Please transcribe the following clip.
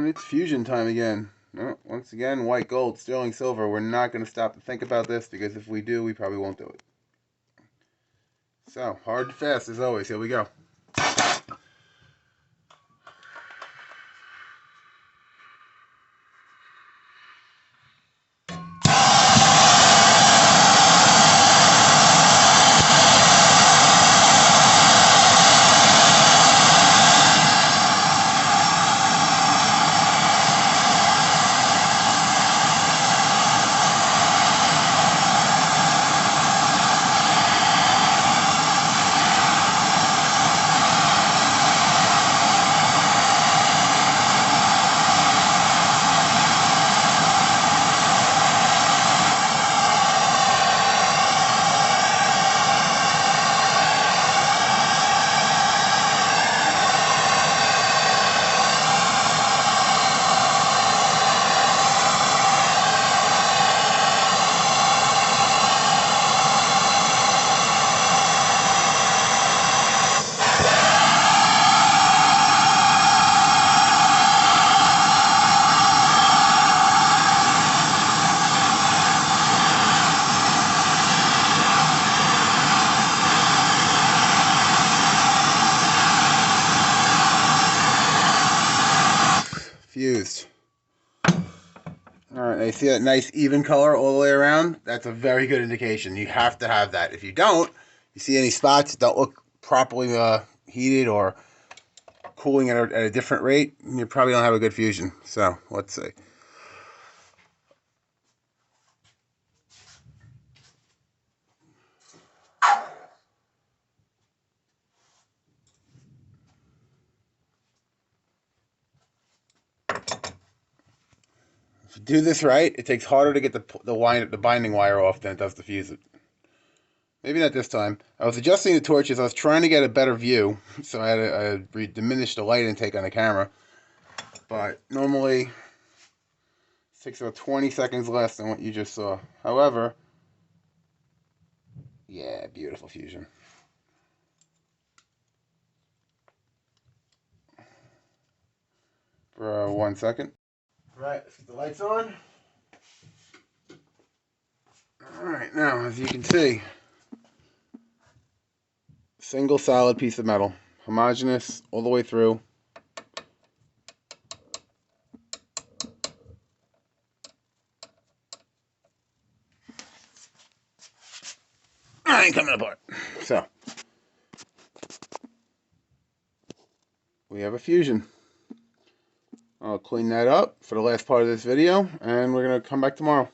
And it's fusion time again. No, once again, white gold, sterling silver. We're not going to stop to think about this because if we do, we probably won't do it. So, hard and fast as always. Here we go. Fused. Alright, now you see that nice even color all the way around? That's a very good indication. You have to have that. If you don't, you see any spots that don't look properly heated or cooling at a different rate, you probably don't have a good fusion. So, let's see. If you do this right, it takes harder to get the binding wire off than it does to fuse it. Maybe not this time. I was adjusting the torches. I was trying to get a better view, so I had to diminish the light intake on the camera. But normally, it takes about 20 seconds less than what you just saw. However, yeah, beautiful fusion. For 1 second. Right, let's get the lights on. Alright, now, as you can see, single solid piece of metal. Homogeneous all the way through. I ain't coming apart. So, we have a fusion. I'll clean that up for the last part of this video, and we're going to come back tomorrow.